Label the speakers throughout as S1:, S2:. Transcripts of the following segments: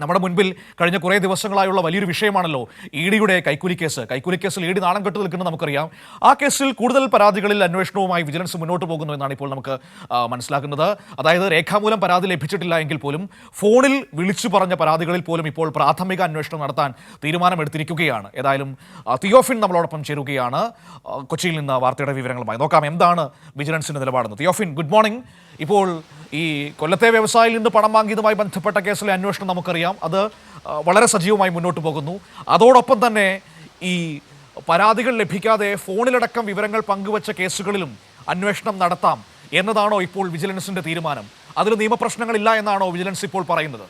S1: നമ്മുടെ മുൻപിൽ കഴിഞ്ഞ കുറേ ദിവസങ്ങളായുള്ള വലിയൊരു വിഷയമാണല്ലോ ഇ ഡിയുടെ കൈക്കൂലി കേസ്. കൈക്കൂലി കേസിൽ ഇ ഡി നാണം കെട്ട് നിൽക്കുന്നത് നമുക്കറിയാം. ആ കേസിൽ കൂടുതൽ പരാതികളിൽ അന്വേഷണവുമായി വിജിലൻസ് മുന്നോട്ട് പോകുന്നു എന്നാണ് ഇപ്പോൾ നമുക്ക് മനസ്സിലാക്കുന്നത്. അതായത് രേഖാമൂലം പരാതി ലഭിച്ചിട്ടില്ല എങ്കിൽ പോലും ഫോണിൽ വിളിച്ചു പറഞ്ഞ പരാതികളിൽ പോലും ഇപ്പോൾ പ്രാഥമിക അന്വേഷണം നടത്താൻ തീരുമാനമെടുത്തിരിക്കുകയാണ്. ഏതായാലും തിയോഫിൻ നമ്മളോടൊപ്പം ചേരുകയാണ് കൊച്ചിയിൽ നിന്ന് വാർത്തയുടെ വിവരങ്ങളുമായി. നോക്കാം എന്താണ് വിജിലൻസിന്റെ നിലപാടെന്ന്. Theophin, good morning. ഇപ്പോൾ ഈ കൊല്ലത്തെ വ്യവസായിയിൽ നിന്ന് പണം വാങ്ങിയതുമായി ബന്ധപ്പെട്ട കേസിലെ അന്വേഷണം നമുക്കറിയാം. അത് വളരെ സജീവമായി മുന്നോട്ട് പോകുന്നു. അതോടൊപ്പം തന്നെ ഈ പരാതികൾ ലഭിക്കാതെ ഫോണിലടക്കം വിവരങ്ങൾ പങ്കുവച്ച കേസുകളിലും അന്വേഷണം നടത്താം എന്നതാണോ ഇപ്പോൾ വിജിലൻസിന്റെ തീരുമാനം? അതിൽ നിയമപ്രശ്നങ്ങളില്ല എന്നാണോ വിജിലൻസ് ഇപ്പോൾ പറയുന്നത്?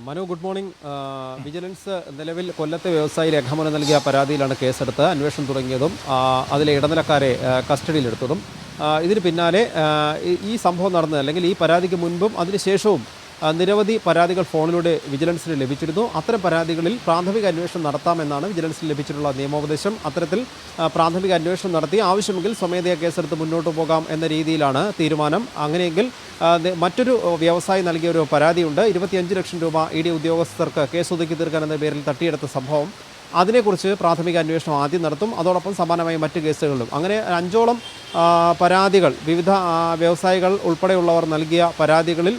S2: Manu, good morning. വിജിലൻസ് നിലവിൽ കൊല്ലത്തെ വ്യവസായി രേഖാമൂലം നൽകിയ പരാതിയിലാണ് കേസെടുത്ത് അന്വേഷണം തുടങ്ങിയതും അതിലെ ഇടനിലക്കാരെ കസ്റ്റഡിയിലെടുത്തതും. ഇതിന് പിന്നാലെ ഈ സംഭവം നടന്നത്, അല്ലെങ്കിൽ ഈ പരാതിക്ക് മുൻപും അതിനുശേഷവും നിരവധി പരാതികൾ ഫോണിലൂടെ വിജിലൻസിന് ലഭിച്ചിരുന്നു. അത്തരം പരാതികളിൽ പ്രാഥമിക അന്വേഷണം നടത്താമെന്നാണ് വിജിലൻസിന് ലഭിച്ചിട്ടുള്ള നിയമോപദേശം. അത്തരത്തിൽ പ്രാഥമിക അന്വേഷണം നടത്തി ആവശ്യമെങ്കിൽ സ്വമേധയാ കേസെടുത്ത് മുന്നോട്ട് പോകാം എന്ന രീതിയിലാണ് തീരുമാനം. അങ്ങനെയെങ്കിൽ മറ്റൊരു വ്യവസായി നൽകിയ ഒരു പരാതിയുണ്ട്. 25 ലക്ഷം രൂപ ഇ ഡി ഉദ്യോഗസ്ഥർക്ക് കേസ് ഒതുക്കി തീർക്കാൻ എന്ന പേരിൽ തട്ടിയെടുത്ത സംഭവം. അതിനെക്കുറിച്ച് പ്രാഥമിക അന്വേഷണം ആദ്യം നടത്തും. അതോടൊപ്പം സമാനമായ മറ്റ് കേസുകളിലും അങ്ങനെ 5ഓളം പരാതികൾ, വിവിധ വ്യവസായികൾ ഉൾപ്പെടെയുള്ളവർ നൽകിയ പരാതികളിൽ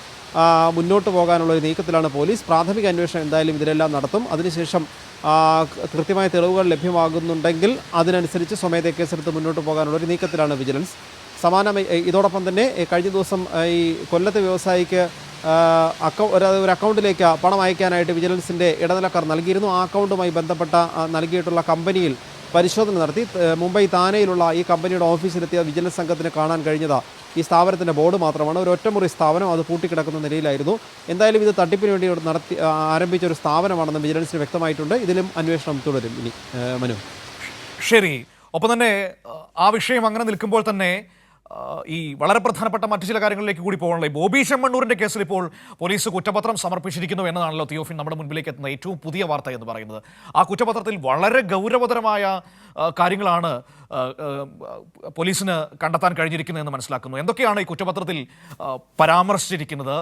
S2: മുന്നോട്ട് പോകാനുള്ള ഒരു നീക്കത്തിലാണ് പോലീസ്. പ്രാഥമിക അന്വേഷണം എന്തായാലും ഇതിലെല്ലാം നടത്തും. അതിനുശേഷം കൃത്യമായ തെളിവുകൾ ലഭ്യമാകുന്നുണ്ടെങ്കിൽ അതിനനുസരിച്ച് സ്വമേധയാ കേസെടുത്ത് മുന്നോട്ട് പോകാനുള്ള ഒരു നീക്കത്തിലാണ് വിജിലൻസ്. ഇതോടൊപ്പം തന്നെ കഴിഞ്ഞ ദിവസം ഈ കൊല്ലത്തെ വ്യവസായിക്ക് ഒരു അക്കൗണ്ടിലേക്ക് പണം അയക്കാനായിട്ട് വിജിലൻസിൻ്റെ ഇടനിലക്കാർ നൽകിയിരുന്നു. ആ അക്കൗണ്ടുമായി ബന്ധപ്പെട്ട നൽകിയിട്ടുള്ള കമ്പനിയിൽ പരിശോധന നടത്തി. മുംബൈ താനെയിലുള്ള ഈ കമ്പനിയുടെ ഓഫീസിലെത്തിയ വിജിലൻസ് സംഘത്തിന് കാണാൻ കഴിഞ്ഞത് ഈ സ്ഥാപനത്തിൻ്റെ ബോർഡ് മാത്രമാണ്. ഒരു ഒറ്റമുറി സ്ഥാപനം, അത് പൂട്ടിക്കിടക്കുന്ന നിലയിലായിരുന്നു. എന്തായാലും ഇത് തട്ടിപ്പിന് വേണ്ടി ആരംഭിച്ച ഒരു സ്ഥാപനമാണെന്ന് വിജിലൻസിന് വ്യക്തമായിട്ടുണ്ട്. ഇതിലും അന്വേഷണം തുടരും. ഇനി മനു,
S1: ശരി. ഒപ്പം തന്നെ ആ വിഷയം അങ്ങനെ നിൽക്കുമ്പോൾ തന്നെ ഈ വളരെ പ്രധാനപ്പെട്ട മറ്റു ചില കാര്യങ്ങളിലേക്ക് കൂടി പോകണല്ലോ. ബോബി ചെമ്മണ്ണൂരിൻ്റെ കേസിൽ ഇപ്പോൾ പോലീസ് കുറ്റപത്രം സമർപ്പിച്ചിരിക്കുന്നു എന്നതാണല്ലോ തിയോഫിൻ നമ്മുടെ മുൻപിലേക്ക് എത്തുന്ന ഏറ്റവും പുതിയ വാർത്ത എന്ന് പറയുന്നത്. ആ കുറ്റപത്രത്തിൽ വളരെ ഗൗരവതരമായ കാര്യങ്ങളാണ് പോലീസിന് കണ്ടെത്താൻ കഴിഞ്ഞിരിക്കുന്നതെന്ന് മനസ്സിലാക്കുന്നു. എന്തൊക്കെയാണ് ഈ കുറ്റപത്രത്തിൽ പരാമർശിച്ചിരിക്കുന്നത്?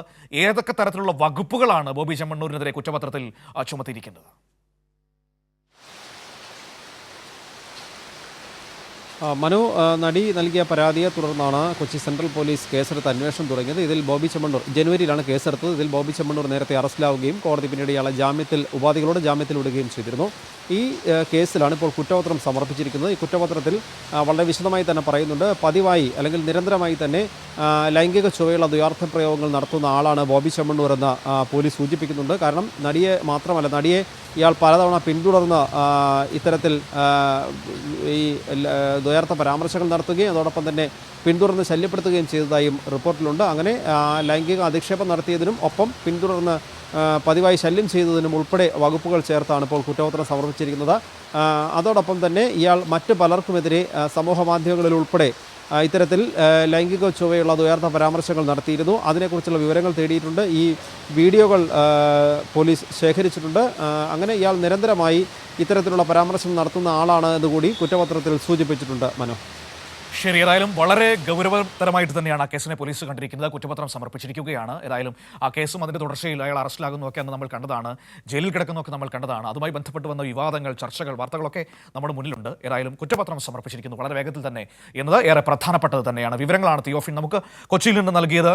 S1: ഏതൊക്കെ തരത്തിലുള്ള വകുപ്പുകളാണ് ബോബി ചെമ്മണ്ണൂരിനെതിരെ കുറ്റപത്രത്തിൽ ചുമത്തിയിരിക്കുന്നത്?
S2: മനു, നടി നൽകിയ പരാതിയെ തുടർന്നാണ് കൊച്ചി സെൻട്രൽ പോലീസ് കേസെടുത്ത് അന്വേഷണം തുടങ്ങിയത്. ഇതിൽ ബോബി ചെമ്മണ്ണൂർ ജനുവരിയിലാണ് കേസെടുത്തത്. ഇതിൽ ബോബി ചെമ്മണ്ണൂർ നേരത്തെ അറസ്റ്റിലാവുകയും കോടതി പിന്നീട് ഇയാളെ ഉപാധികളോട് ജാമ്യത്തിൽ വിടുകയും ചെയ്തിരുന്നു. ഈ കേസിലാണ് ഇപ്പോൾ കുറ്റപത്രം സമർപ്പിച്ചിരിക്കുന്നത്. ഈ കുറ്റപത്രത്തിൽ വളരെ വിശദമായി തന്നെ പറയുന്നുണ്ട്. പതിവായി അല്ലെങ്കിൽ നിരന്തരമായി തന്നെ ലൈംഗിക ചുവയുള്ള ദ്വയാർത്ഥ പ്രയോഗങ്ങൾ നടത്തുന്ന ആളാണ് ബോബി ചെമ്മണ്ണൂർ എന്ന് പോലീസ് സൂചിപ്പിക്കുന്നുണ്ട്. കാരണം നടിയെ ഇയാൾ പലതവണ പിന്തുടർന്ന് ഇത്തരത്തിൽ ഈ ദ്വയാർത്ഥ പരാമർശങ്ങൾ നടത്തുകയും അതോടൊപ്പം തന്നെ പിന്തുടർന്ന് ശല്യപ്പെടുത്തുകയും ചെയ്തതായും റിപ്പോർട്ടിലുണ്ട്. അങ്ങനെ ലൈംഗിക അധിക്ഷേപം നടത്തിയതിനും ഒപ്പം പിന്തുടർന്ന് പതിവായി ശല്യം ചെയ്തതിനും ഉൾപ്പെടെ വകുപ്പുകൾ ചേർത്താണ് ഇപ്പോൾ കുറ്റപത്രം സമർപ്പിച്ചിരിക്കുന്നത്. അതോടൊപ്പം തന്നെ ഇയാൾ മറ്റ് പലർക്കുമെതിരെ സമൂഹ മാധ്യമങ്ങളിൽ ഉൾപ്പെടെ ഇത്തരത്തിൽ ലൈംഗിക ചൊവ്വയുള്ള ദ്വയാർത്ഥ പരാമർശങ്ങൾ നടത്തിയിരുന്നു. അതിനെക്കുറിച്ചുള്ള വിവരങ്ങൾ തേടിയിട്ടുണ്ട്. ഈ വീഡിയോകൾ പോലീസ് ശേഖരിച്ചിട്ടുണ്ട്. അങ്ങനെ ഇയാൾ നിരന്തരമായി ഇത്തരത്തിലുള്ള പരാമർശം നടത്തുന്ന ആളാണ് എന്നുകൂടി കുറ്റപത്രത്തിൽ സൂചിപ്പിച്ചിട്ടുണ്ട്. മനോ,
S1: ശരി. ഏതായാലും വളരെ ഗൗരവതരമായിട്ട് തന്നെയാണ് ആ കേസിനെ പോലീസ് കണ്ടിരിക്കുന്നത്. കുറ്റപത്രം സമർപ്പിച്ചിരിക്കുകയാണ്. ഏതായാലും ആ കേസും അതിൻ്റെ തുടർച്ചയിൽ അയാൾ അറസ്റ്റിലാകുന്നതൊക്കെ അന്ന് നമ്മൾ കണ്ടതാണ്. ജയിലിൽ കിടക്കുന്നതൊക്കെ നമ്മൾ കണ്ടതാണ്. അതുമായി ബന്ധപ്പെട്ട് വന്ന വിവാദങ്ങൾ, ചർച്ചകൾ, വാർത്തകളൊക്കെ നമ്മുടെ മുന്നിലുണ്ട്. ഏതായാലും കുറ്റപത്രം സമർപ്പിച്ചിരിക്കുന്നു വളരെ വേഗത്തിൽ തന്നെ എന്നത് ഏറെ പ്രധാനപ്പെട്ടത് തന്നെയാണ്. വിവരങ്ങളാണ് തിയോഫിൻ നമുക്ക് കൊച്ചിയിൽ നിന്ന് നൽകിയത്.